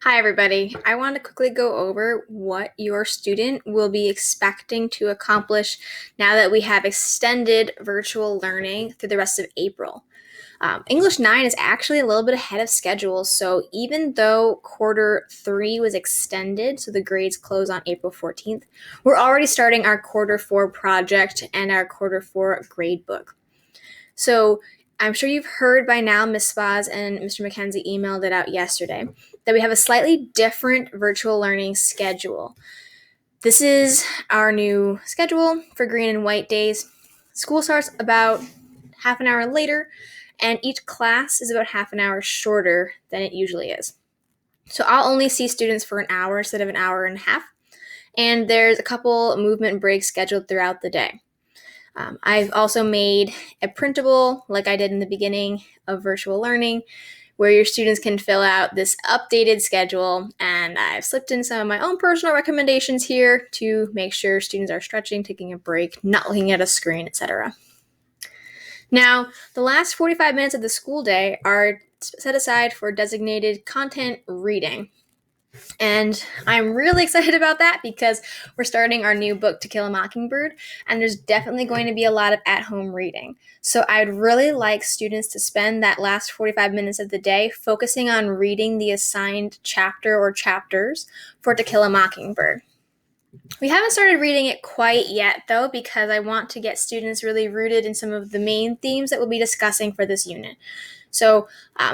Hi, everybody. I want to quickly go over what your student will be expecting to accomplish now that we have extended virtual learning through the rest of April. English 9 is actually a little bit ahead of schedule, so even though quarter 3 was extended, so the grades close on April 14th, we're already starting our quarter 4 project and our quarter 4 grade book. So I'm sure you've heard by now, Ms. Spaz and Mr. McKenzie emailed it out yesterday, that we have a slightly different virtual learning schedule. This is our new schedule for green and white days. School starts about half an hour later, and each class is about half an hour shorter than it usually is. So I'll only see students for an hour instead of an hour and a half, and there's a couple movement breaks scheduled throughout the day. I've also made a printable, like I did in the beginning of virtual learning, where your students can fill out this updated schedule, and I've slipped in some of my own personal recommendations here to make sure students are stretching, taking a break, not looking at a screen, etc. Now, the last 45 minutes of the school day are set aside for designated content reading. And I'm really excited about that because we're starting our new book, To Kill a Mockingbird, and there's definitely going to be a lot of at-home reading. So I'd really like students to spend that last 45 minutes of the day focusing on reading the assigned chapter or chapters for To Kill a Mockingbird. We haven't started reading it quite yet, though, because I want to get students really rooted in some of the main themes that we'll be discussing for this unit. So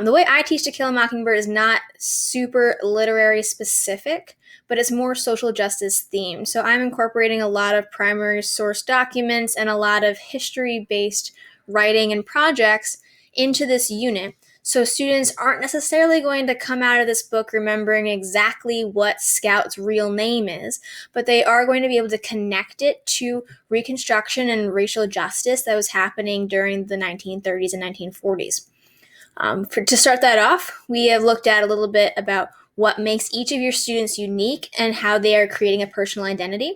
the way I teach To Kill a Mockingbird is not super literary specific, but it's more social justice themed. So I'm incorporating a lot of primary source documents and a lot of history-based writing and projects into this unit. So students aren't necessarily going to come out of this book remembering exactly what Scout's real name is, but they are going to be able to connect it to Reconstruction and racial justice that was happening during the 1930s and 1940s. To start that off, we have looked at a little bit about what makes each of your students unique and how they are creating a personal identity.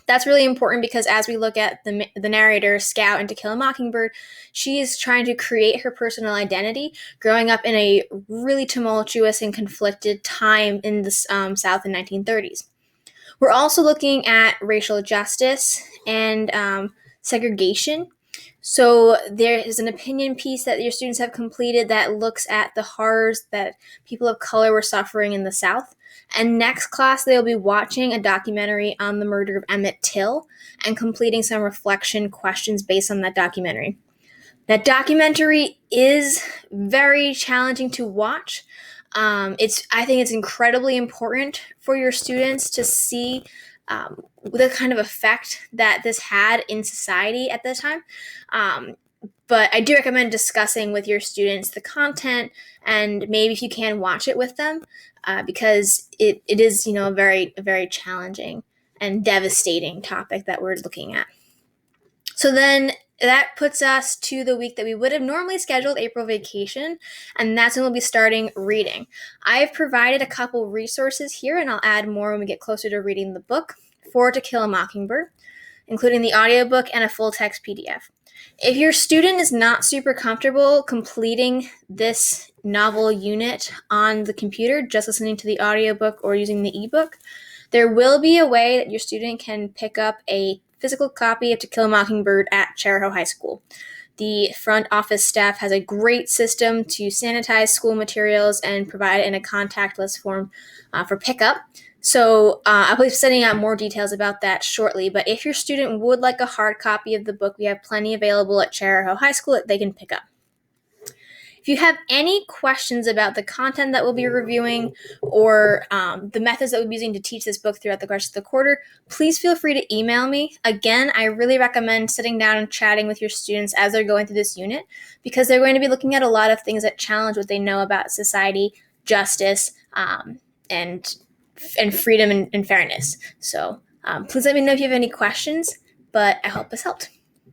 That's really important because as we look at the narrator, Scout, in To Kill a Mockingbird, she is trying to create her personal identity, growing up in a really tumultuous and conflicted time in the South in 1930s. We're also looking at racial justice and segregation. So there is an opinion piece that your students have completed that looks at the horrors that people of color were suffering in the South. And next class, they'll be watching a documentary on the murder of Emmett Till and completing some reflection questions based on that documentary. That documentary is very challenging to watch. I think it's incredibly important for your students to see the kind of effect that this had in society at the time. But I do recommend discussing with your students the content, and maybe if you can watch it with them, because it is, a very challenging and devastating topic that we're looking at. So then that puts us to the week that we would have normally scheduled, April vacation, and that's when we'll be starting reading. I've provided a couple resources here, and I'll add more when we get closer to reading the book for To Kill a Mockingbird, including the audiobook and a full-text PDF. If your student is not super comfortable completing this novel unit on the computer, just listening to the audiobook or using the ebook, there will be a way that your student can pick up a physical copy of To Kill a Mockingbird at Chariho High School. The front office staff has a great system to sanitize school materials and provide it in a contactless form for pickup. So I'll be sending out more details about that shortly, but if your student would like a hard copy of the book, we have plenty available at Chariho High School that they can pick up. If you have any questions about the content that we'll be reviewing or the methods that we'll be using to teach this book throughout the rest of the quarter, please feel free to email me. Again, I really recommend sitting down and chatting with your students as they're going through this unit, because they're going to be looking at a lot of things that challenge what they know about society, justice, and freedom and fairness. So please let me know if you have any questions, but I hope this helped.